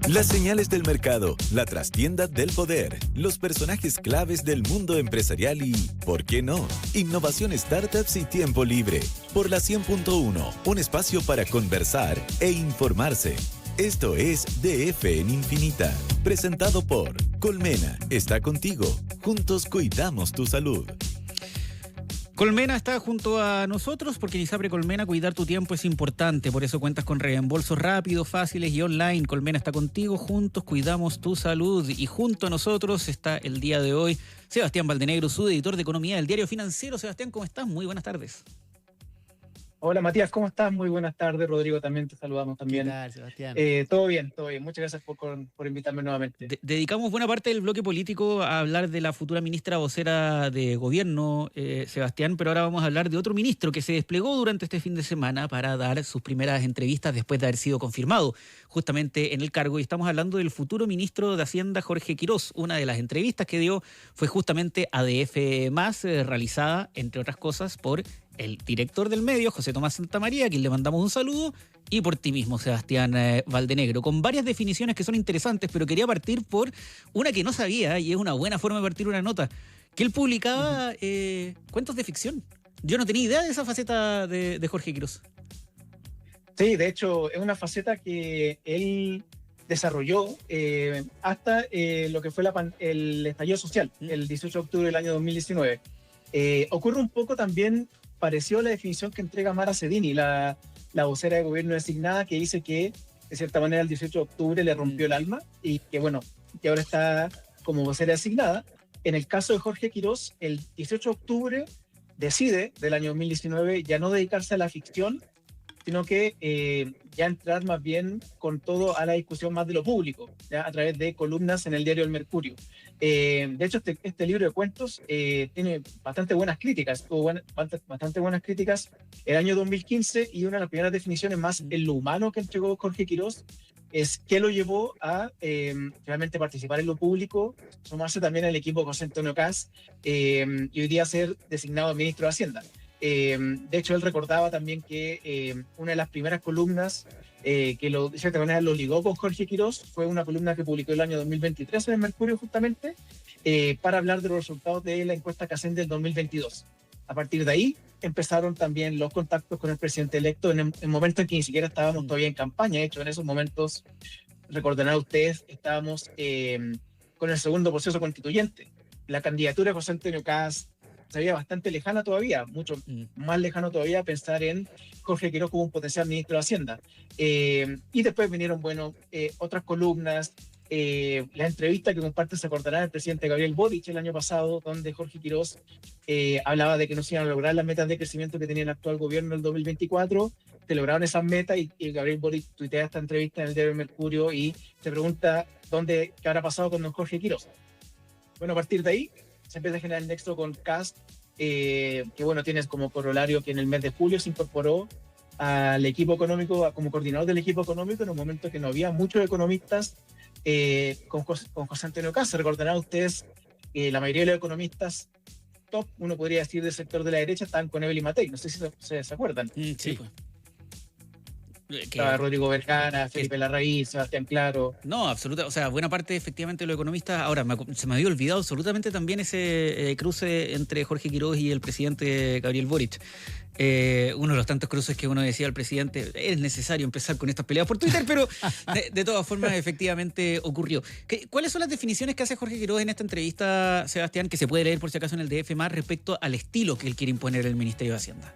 Las señales del mercado, la trastienda del poder, los personajes claves del mundo empresarial y, ¿por qué no?, innovación, startups y tiempo libre. Por la 100.1, un espacio para conversar e informarse. Esto es DF en Infinita, presentado por Colmena, está contigo. Juntos cuidamos tu salud. Colmena está junto a nosotros porque en ISAPRE Colmena cuidar tu tiempo es importante. Por eso cuentas con reembolsos rápidos, fáciles y online. Colmena está contigo, juntos cuidamos tu salud. Y junto a nosotros está el día de hoy Sebastián Valdenegro, su editor de Economía del Diario Financiero. Sebastián, ¿cómo estás? Muy buenas tardes. Hola Matías, ¿cómo estás? Muy buenas tardes. Rodrigo, también te saludamos también. ¿Qué tal, Sebastián? Todo bien, todo bien. Muchas gracias por invitarme nuevamente. Dedicamos buena parte del bloque político a hablar de la futura ministra vocera de gobierno, Sebastián, pero ahora vamos a hablar de otro ministro que se desplegó durante este fin de semana para dar sus primeras entrevistas después de haber sido confirmado justamente en el cargo. Y estamos hablando del futuro ministro de Hacienda, Jorge Quirós. Una de las entrevistas que dio fue justamente a DF+, realizada, entre otras cosas, por el director del medio, José Tomás Santamaría, a quien le mandamos un saludo, y por ti mismo, Sebastián Valdenegro, con varias definiciones que son interesantes, pero quería partir por una que no sabía, y es una buena forma de partir una nota, que él publicaba cuentos de ficción. Yo no tenía idea de esa faceta de Jorge Quirós. Sí, de hecho, es una faceta que él desarrolló hasta lo que fue el estallido social, el 18 de octubre del año 2019. Ocurre un poco también pareció la definición que entrega Mara Cedini, la vocera de gobierno designada, que dice que de cierta manera el 18 de octubre le rompió el alma y que bueno, que ahora está como vocera designada. En el caso de Jorge Quirós, el 18 de octubre decide del año 2019 ya no dedicarse a la ficción, sino que ya entrar más bien con todo a la discusión más de lo público, ¿ya? A través de columnas en el diario El Mercurio. De hecho, este libro de cuentos tiene bastante buenas críticas, tuvo bastante buenas críticas el año 2015, y una de las primeras definiciones más en lo humano que entregó Jorge Quirós es que lo llevó a realmente participar en lo público, sumarse también al equipo José Antonio Kast y hoy día ser designado ministro de Hacienda. De hecho, él recordaba también que una de las primeras columnas que de cierta manera lo ligó con Jorge Quirós fue una columna que publicó el año 2023 en el Mercurio, justamente para hablar de los resultados de la encuesta CACEN del 2022. A partir de ahí empezaron también los contactos con el presidente electo en momentos en que ni siquiera estábamos todavía en campaña. De hecho, en esos momentos, recordarán ustedes, estábamos con el segundo proceso constituyente. La candidatura de José Antonio Kast se veía bastante lejana todavía, mucho más lejano todavía pensar en Jorge Quirós como un potencial ministro de Hacienda. Y después vinieron, otras columnas, la entrevista que comparte, se acordará, el presidente Gabriel Boric el año pasado, donde Jorge Quirós hablaba de que no se iban a lograr las metas de crecimiento que tenía el actual gobierno en el 2024, se lograron esas metas, y Gabriel Boric tuitea esta entrevista en el diario Mercurio y se pregunta qué habrá pasado con don Jorge Quirós. Bueno, a partir de ahí se empieza a generar el nexo con Kast, que tienes como corolario que en el mes de julio se incorporó al equipo económico, como coordinador del equipo económico, en un momento que no había muchos economistas con José Antonio Kast. Recordarán ustedes que la mayoría de los economistas top, uno podría decir, del sector de la derecha, estaban con Evelyn Matei. No sé si se acuerdan. Sí, pues. Estaba Rodrigo Vergara, Felipe Larraín, Sebastián Claro. No, absoluta. O sea, buena parte efectivamente de los economistas. Ahora, se me había olvidado absolutamente también ese cruce entre Jorge Quirós y el presidente Gabriel Boric. Uno de los tantos cruces que uno decía al presidente, es necesario empezar con estas peleas por Twitter, pero de todas formas efectivamente ocurrió. ¿Cuáles son las definiciones que hace Jorge Quirós en esta entrevista, Sebastián, que se puede leer por si acaso en el DF+, respecto al estilo que él quiere imponer el Ministerio de Hacienda?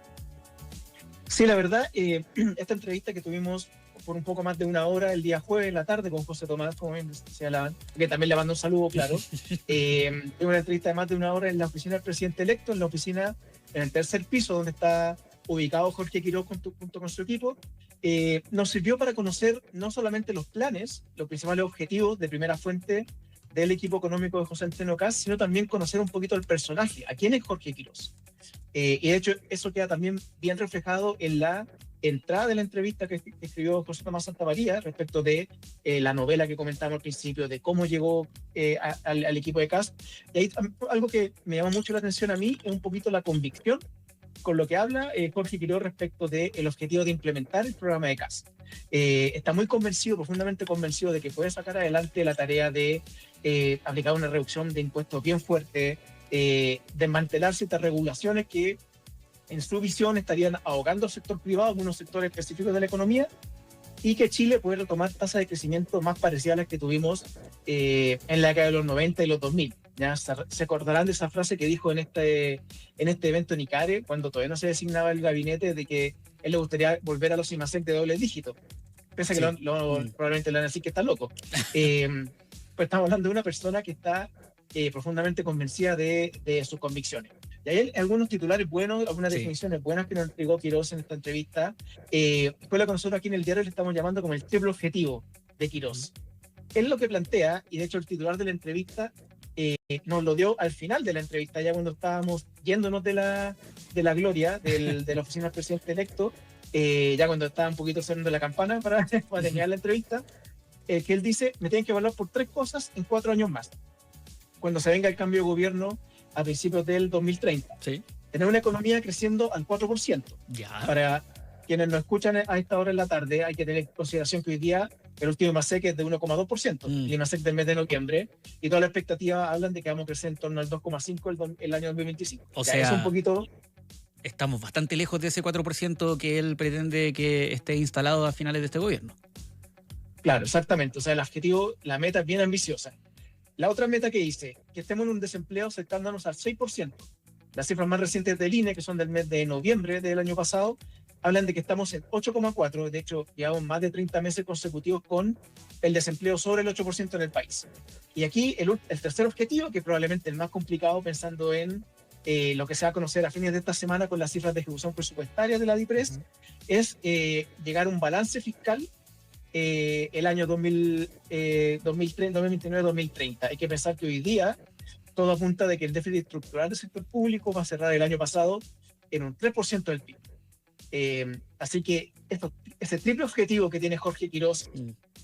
Sí, la verdad, esta entrevista que tuvimos por un poco más de una hora el día jueves en la tarde con José Tomás, como bien señalaban, que también le mando un saludo, claro. Tuve una entrevista de más de una hora en la oficina del presidente electo, en la oficina, en el tercer piso, donde está ubicado Jorge Quirós junto con su equipo. Nos sirvió para conocer no solamente los planes, los principales objetivos de primera fuente del equipo económico de José Antonio Kast, sino también conocer un poquito el personaje, a quién es Jorge Quirós. Y de hecho eso queda también bien reflejado en la entrada de la entrevista que escribió José Tomás Santamaría respecto de la novela que comentamos al principio, de cómo llegó al equipo de Kast. Y ahí algo que me llama mucho la atención a mí es un poquito la convicción con lo que habla Jorge Quiroz respecto del objetivo de implementar el programa de CAS. Está muy convencido, profundamente convencido de que puede sacar adelante la tarea de aplicar una reducción de impuestos bien fuerte, desmantelar ciertas regulaciones que en su visión estarían ahogando al sector privado, algunos sectores específicos de la economía, y que Chile puede retomar tasas de crecimiento más parecidas a las que tuvimos en la década de los 90 y los 2000. Ya se acordarán de esa frase que dijo en este evento en Icare, cuando todavía no se designaba el gabinete, de que él le gustaría volver a los IMASEC de doble dígito. Piensa que probablemente le van a decir que está loco. Pues estamos hablando de una persona que está profundamente convencida de sus convicciones. Y hay algunos titulares buenos, algunas definiciones buenas que nos entregó Quiroz en esta entrevista. Fue lo que nosotros aquí en el diario le estamos llamando como el triple objetivo de Quiroz. Él lo que plantea, y de hecho el titular de la entrevista nos lo dio al final de la entrevista, ya cuando estábamos yéndonos de la gloria de la oficina del presidente electo, ya cuando estaba un poquito sonando la campana para terminar la entrevista, que él dice, me tienen que evaluar por 3 cosas en 4 años más, cuando se venga el cambio de gobierno a principios del 2030. Sí. Tener una economía creciendo al 4%. Ya. Para quienes nos escuchan a esta hora en la tarde, hay que tener en consideración que hoy día el último IMASEC es de 1,2%, el IMASEC del mes de noviembre, y todas las expectativas hablan de que vamos a crecer en torno al 2,5% el año 2025. O sea, es un poquito... Estamos bastante lejos de ese 4% que él pretende que esté instalado a finales de este gobierno. Claro, exactamente. O sea, el objetivo, la meta es bien ambiciosa. La otra meta que dice, que estemos en un desempleo acercándonos al 6%. Las cifras más recientes del INE, que son del mes de noviembre del año pasado, hablan de que estamos en 8,4%. De hecho, llevamos más de 30 meses consecutivos con el desempleo sobre el 8% en el país. Y aquí el tercer objetivo, que es probablemente el más complicado, pensando en lo que se va a conocer a fines de esta semana con las cifras de ejecución presupuestaria de la DIPRES, es llegar a un balance fiscal el año 2029-2030. Hay que pensar que hoy día todo apunta de que el déficit estructural del sector público va a cerrar el año pasado en un 3% del PIB. Así que ese triple objetivo que tiene Jorge Quiroz,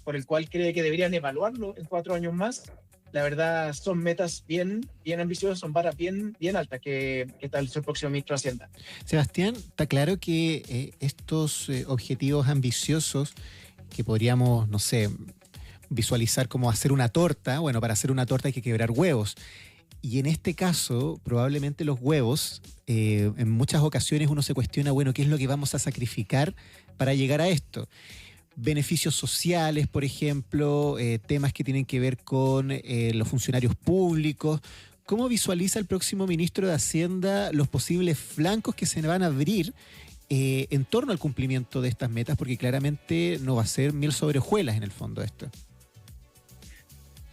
por el cual cree que deberían evaluarlo en 4 años más, la verdad son metas bien ambiciosas, son varas bien altas que establece el próximo ministro de Hacienda. Sebastián, está claro que estos objetivos ambiciosos que podríamos, no sé, visualizar como hacer una torta. Bueno, para hacer una torta hay que quebrar huevos. Y en este caso, probablemente los huevos, en muchas ocasiones uno se cuestiona, bueno, ¿qué es lo que vamos a sacrificar para llegar a esto? Beneficios sociales, por ejemplo, temas que tienen que ver con los funcionarios públicos. ¿Cómo visualiza el próximo ministro de Hacienda los posibles flancos que se van a abrir en torno al cumplimiento de estas metas? Porque claramente no va a ser miel sobre hojuelas en el fondo esto.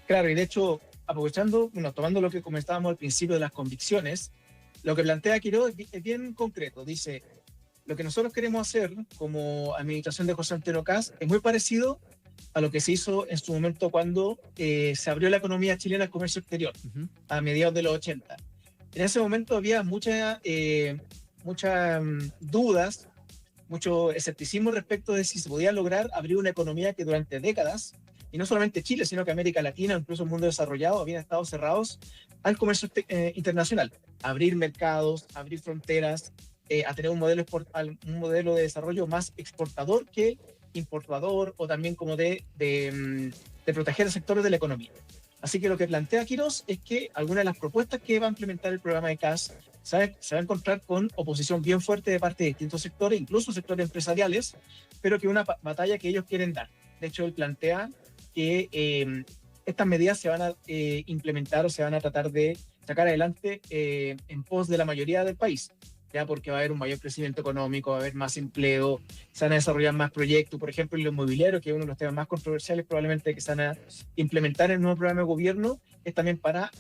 Claro, y de hecho, aprovechando, tomando lo que comentábamos al principio de las convicciones, lo que plantea Quiroz es bien concreto. Dice, lo que nosotros queremos hacer como administración de José Antonio Kast es muy parecido a lo que se hizo en su momento cuando se abrió la economía chilena al comercio exterior, a mediados de los 80. En ese momento había muchas dudas, mucho escepticismo respecto de si se podía lograr abrir una economía que durante décadas, y no solamente Chile, sino que América Latina, incluso el mundo desarrollado, habían estado cerrados al comercio internacional. Abrir mercados, abrir fronteras, a tener un modelo de desarrollo más exportador que importador, o también como de proteger sectores de la economía. Así que lo que plantea Quiroz es que algunas de las propuestas que va a implementar el programa de CAS se va a encontrar con oposición bien fuerte de parte de distintos sectores, incluso sectores empresariales, pero que es una batalla que ellos quieren dar. De hecho, él plantea que estas medidas se van a implementar o se van a tratar de sacar adelante en pos de la mayoría del país, ya porque va a haber un mayor crecimiento económico, va a haber más empleo, se van a desarrollar más proyectos, por ejemplo, en lo inmobiliario, que es uno de los temas más controversiales probablemente que se van a implementar en el nuevo programa de gobierno, es también para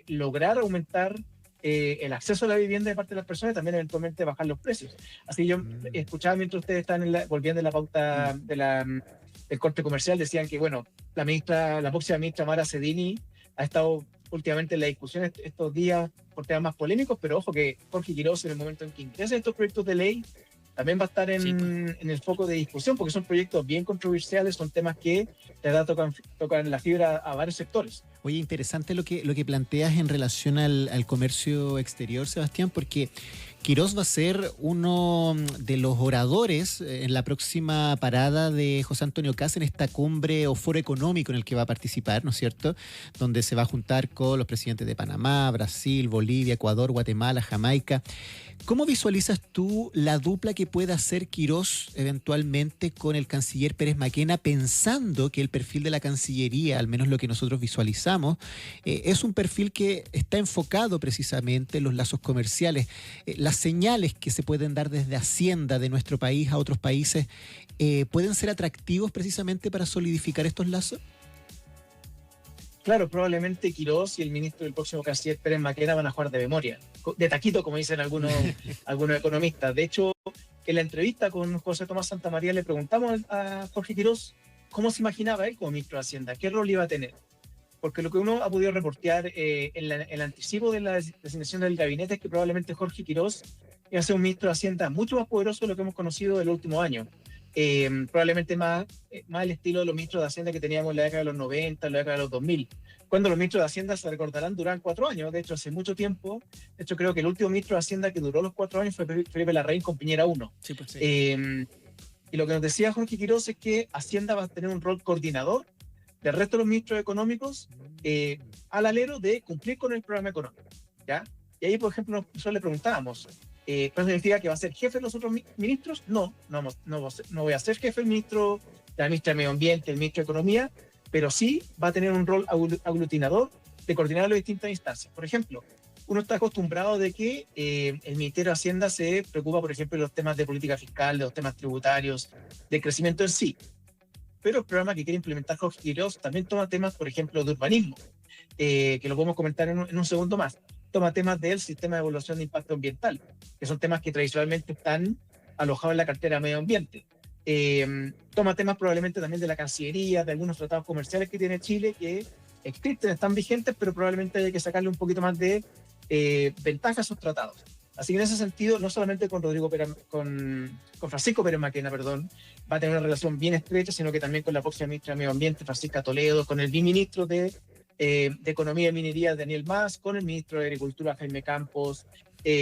lograr aumentar el acceso a la vivienda de parte de las personas y también eventualmente bajar los precios. Así yo escuchaba mientras ustedes están volviendo en la pauta del corte comercial, decían que, bueno, la próxima ministra Mara Cedini ha estado últimamente en la discusión estos días por temas más polémicos, pero ojo que Jorge Quiroz, en el momento en que ingresen estos proyectos de ley, también va a estar en el foco de discusión, porque son proyectos bien controversiales, son temas que de verdad tocan la fibra a varios sectores. Oye, interesante lo que planteas en relación al comercio exterior, Sebastián, porque Quirós va a ser uno de los oradores en la próxima parada de José Antonio Kast en esta cumbre o foro económico en el que va a participar, ¿no es cierto? Donde se va a juntar con los presidentes de Panamá, Brasil, Bolivia, Ecuador, Guatemala, Jamaica. ¿Cómo visualizas tú la dupla que pueda hacer Quirós eventualmente con el canciller Pérez Maquena, pensando que el perfil de la Cancillería, al menos lo que nosotros visualizamos, es un perfil que está enfocado precisamente en los lazos comerciales? Las señales que se pueden dar desde Hacienda de nuestro país a otros países, ¿pueden ser atractivos precisamente para solidificar estos lazos? Claro, probablemente Quirós y el ministro del próximo canciller Pérez Maquena van a jugar de memoria, de taquito, como dicen algunos economistas. De hecho, en la entrevista con José Tomás Santamaría le preguntamos a Jorge Quirós cómo se imaginaba él como ministro de Hacienda, qué rol iba a tener. Porque lo que uno ha podido reportear en el anticipo de la designación del gabinete es que probablemente Jorge Quirós iba a ser un ministro de Hacienda mucho más poderoso de lo que hemos conocido del último año. Probablemente más el estilo de los ministros de Hacienda que teníamos en la década de los 90, en la década de los 2000. Cuando los ministros de Hacienda, se recordarán, duran 4 años. De hecho, hace mucho tiempo. De hecho, creo que el último ministro de Hacienda que duró los 4 años fue Felipe Larraín con Piñera 1. Sí, pues, sí. Y lo que nos decía Jorge Quirós es que Hacienda va a tener un rol coordinador del resto de los ministros económicos al alero de cumplir con el programa económico, ¿ya? Y ahí, por ejemplo, nosotros le preguntábamos, ¿eso significa que va a ser jefe de los otros ministros? No voy a ser jefe del ministro, de la ministra de Medio Ambiente, el ministro de Economía, pero sí va a tener un rol aglutinador de coordinar las distintas instancias. Por ejemplo, uno está acostumbrado de que el Ministerio de Hacienda se preocupa, por ejemplo, de los temas de política fiscal, de los temas tributarios, de crecimiento en sí. Pero el programa que quiere implementar Jorge Quirós también toma temas, por ejemplo, de urbanismo, que lo podemos comentar en un segundo más. Toma temas del sistema de evaluación de impacto ambiental, que son temas que tradicionalmente están alojados en la cartera de medio ambiente. Toma temas probablemente también de la Cancillería, de algunos tratados comerciales que tiene Chile, que existen, están vigentes, pero probablemente hay que sacarle un poquito más de ventaja a esos tratados. Así que en ese sentido, no solamente con con Francisco Pérez Maquena, va a tener una relación bien estrecha, sino que también con la próxima ministra de Medio Ambiente, Francisca Toledo, con el biministro de Economía y Minería, Daniel Mas, con el ministro de Agricultura, Jaime Campos,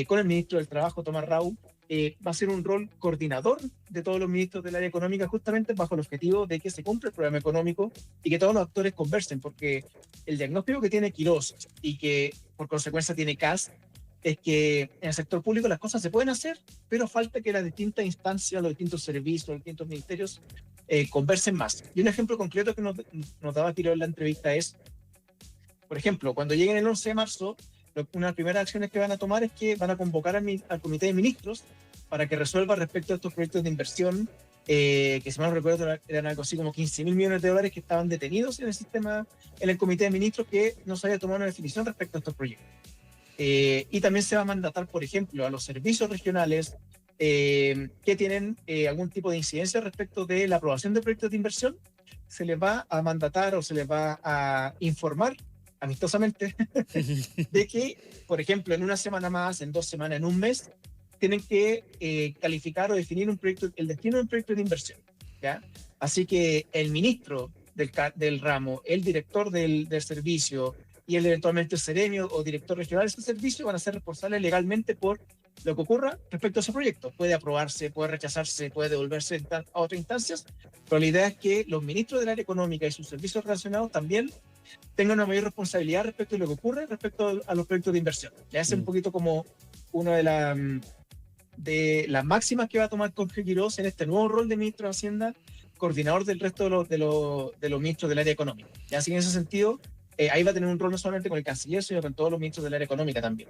con el ministro del Trabajo, Tomás Rau. Va a ser un rol coordinador de todos los ministros del área económica, justamente bajo el objetivo de que se cumpla el programa económico y que todos los actores conversen, porque el diagnóstico que tiene Quirós y que por consecuencia tiene Kast es que en el sector público las cosas se pueden hacer, pero falta que las distintas instancias, los distintos servicios, los distintos ministerios conversen más. Y un ejemplo concreto que nos daba Quirós en la entrevista es, por ejemplo, cuando lleguen el 11 de marzo, una de las primeras acciones que van a tomar es que van a convocar al comité de ministros para que resuelva respecto a estos proyectos de inversión, que si mal no recuerdo eran algo así como 15.000 millones de dólares que estaban detenidos en el sistema, en el comité de ministros, que no se había tomado una definición respecto a estos proyectos. Y también se va a mandatar, por ejemplo, a los servicios regionales que tienen algún tipo de incidencia respecto de la aprobación de proyectos de inversión, se les va a mandatar o se les va a informar amistosamente de que, por ejemplo, en una semana más, en 2 semanas, en un mes, tienen que calificar o definir el destino de un proyecto de inversión, ¿ya? Así que el ministro del ramo, el director del servicio y eventualmente el seremio o director regional de ese servicio van a ser responsables legalmente por lo que ocurra respecto a ese proyecto. Puede aprobarse, puede rechazarse, puede devolverse a otras instancias, pero la idea es que los ministros del área económica y sus servicios relacionados también tengan una mayor responsabilidad respecto a lo que ocurre respecto a los proyectos de inversión. Le hace un poquito como una de las máximas que va a tomar Jorge Quirós en este nuevo rol de ministro de Hacienda, coordinador del resto de los ministros del área económica. Y así que en ese sentido, ahí va a tener un rol no solamente con el canciller, sino con todos los ministros del área económica también.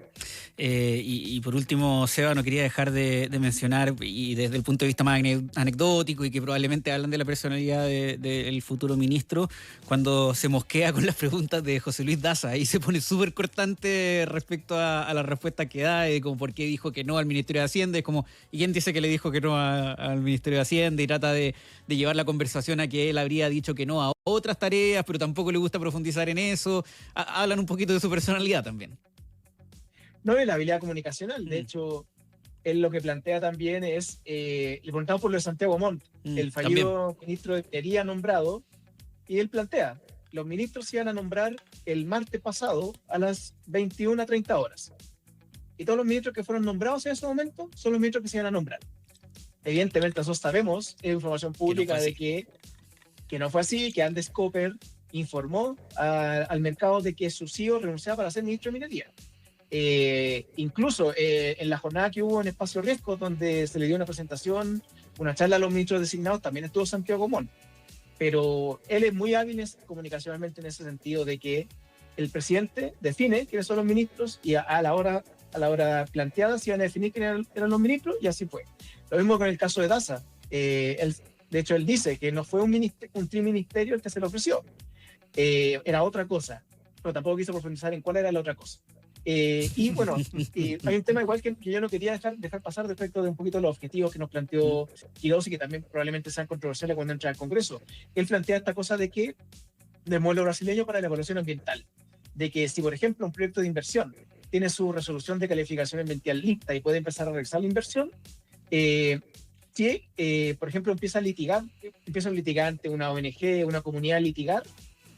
Y por último, Seba, no quería dejar de mencionar, y desde el punto de vista más anecdótico y que probablemente hablan de la personalidad del futuro ministro, cuando se mosquea con las preguntas de José Luis Daza, ahí se pone súper cortante respecto a la respuesta que da, como por qué dijo que no al Ministerio de Hacienda, es como, ¿y quién dice que le dijo que no al Ministerio de Hacienda? Y trata de llevar la conversación a que él habría dicho que no a otras tareas, pero tampoco le gusta profundizar en eso. Hablan un poquito de su personalidad también. No, de la habilidad comunicacional. De hecho, él lo que plantea también es, le preguntamos por lo de Santiago Montt, el fallido ministro de Minería nombrado, y él plantea, los ministros se iban a nombrar el martes pasado a las 21:30 horas. y todos los ministros que fueron nombrados en ese momento son los ministros que se iban a nombrar. Evidentemente nosotros sabemos, es información pública de que no fue así, que Andes Copper informó al mercado de que su CEO renunciaba para ser ministro de Minería. Incluso en la jornada que hubo en Espacio Riesgo, donde se le dio una presentación, una charla a los ministros designados, también estuvo Santiago Mon. Pero él es muy hábil comunicacionalmente en ese sentido de que el presidente define quiénes son los ministros y a la hora planteada se iban a definir quiénes eran los ministros, y así fue. Lo mismo con el caso de Daza. De hecho, él dice que no fue un triministerio el que se le ofreció. Era otra cosa, pero tampoco quiso profundizar en cuál era la otra cosa. Y bueno, hay un tema igual que yo no quería dejar pasar respecto de un poquito los objetivos que nos planteó Quiroz y que también probablemente sean controversiales cuando entre al Congreso. Él plantea esta cosa de que, del modelo brasileño para la evaluación ambiental, de que si, por ejemplo, un proyecto de inversión tiene su resolución de calificación ambiental lista y puede empezar a realizar la inversión, si, por ejemplo, empieza un litigante, una ONG, una comunidad a litigar,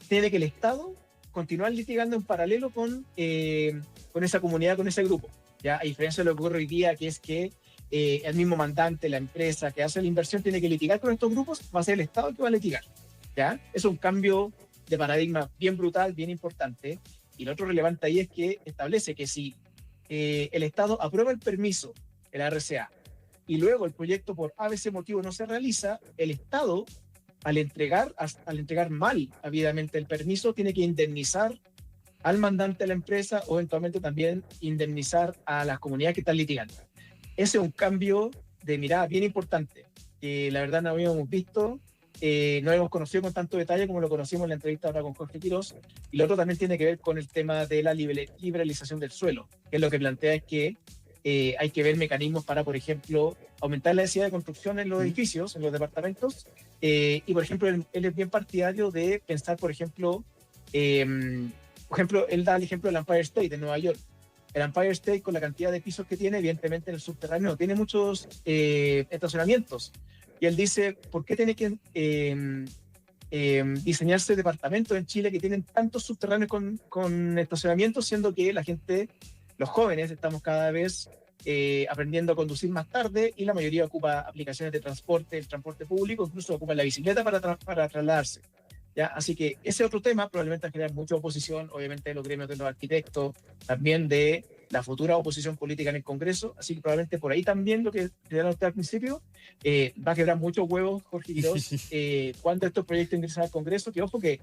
tiene que el Estado continuar litigando en paralelo con esa comunidad, con ese grupo, ¿ya? A diferencia de lo que ocurre hoy día, que es que el mismo mandante, la empresa que hace la inversión, tiene que litigar con estos grupos, va a ser el Estado el que va a litigar, ¿ya? Es un cambio de paradigma bien brutal, bien importante. Y lo otro relevante ahí es que establece que si el Estado aprueba el permiso, el RCA, y luego el proyecto por ABC motivo no se realiza, el Estado, al entregar mal habidamente el permiso, tiene que indemnizar al mandante de la empresa o eventualmente también indemnizar a las comunidades que están litigando. Ese es un cambio de mirada bien importante, que la verdad no habíamos visto, no hemos conocido con tanto detalle como lo conocimos en la entrevista ahora con Jorge Quiroz. Y lo otro también tiene que ver con el tema de la liberalización del suelo, que es lo que plantea es que hay que ver mecanismos para, por ejemplo, aumentar la densidad de construcción en los edificios, en los departamentos, y por ejemplo, él es bien partidario de pensar, por ejemplo, él da el ejemplo del Empire State de Nueva York. El Empire State, con la cantidad de pisos que tiene, evidentemente en el subterráneo no tiene muchos estacionamientos. Y él dice, ¿por qué tiene que diseñarse departamentos en Chile que tienen tantos subterráneos con estacionamientos, siendo que la gente, los jóvenes, estamos cada vez aprendiendo a conducir más tarde y la mayoría ocupa aplicaciones de transporte, el transporte público, incluso ocupa la bicicleta para trasladarse, ¿ya? Así que ese otro tema probablemente va a generar mucha oposición, obviamente de los gremios de los arquitectos, también de la futura oposición política en el Congreso, así que probablemente por ahí también lo que decía usted al principio, va a quebrar muchos huevos, Jorge Quiroz, cuando estos proyectos ingresan al Congreso, que ojo que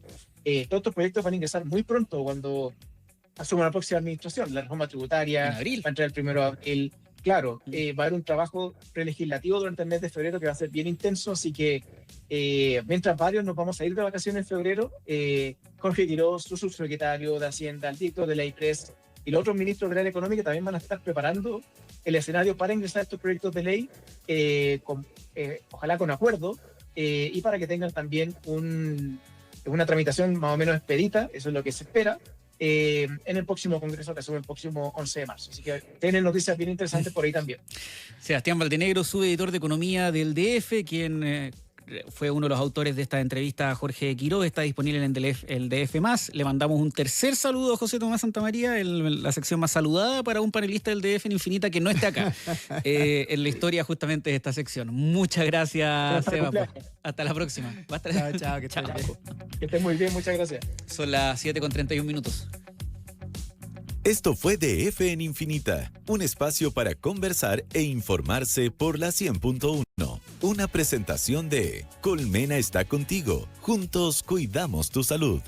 todos estos proyectos van a ingresar muy pronto cuando asuma la próxima administración, la reforma tributaria, va a entrar el 1 de abril, claro, va a haber un trabajo prelegislativo durante el mes de febrero que va a ser bien intenso, así que mientras varios nos vamos a ir de vacaciones en febrero, Jorge Quiroz, su subsecretario de Hacienda, el director de la IPRES y los otros ministros del área económica también van a estar preparando el escenario para ingresar estos proyectos de ley, ojalá con acuerdo, y para que tengan también una tramitación más o menos expedita, eso es lo que se espera, en el próximo Congreso que asume el próximo 11 de marzo. Así que tienen noticias bien interesantes por ahí también. Sebastián Valdenegro, subeditor de Economía del DF, quien fue uno de los autores de esta entrevista a Jorge Quiroz, está disponible en el DF+. Le mandamos un tercer saludo a José Tomás Santamaría, la sección más saludada para un panelista del DF en Infinita que no esté acá, en la historia justamente de esta sección. Muchas gracias, Seba. Hasta la próxima. Chao, que estés muy bien, muchas gracias. Son las 7:31. Esto fue DF en Infinita, un espacio para conversar e informarse por la 100.1. Una presentación de Colmena está contigo. Juntos cuidamos tu salud.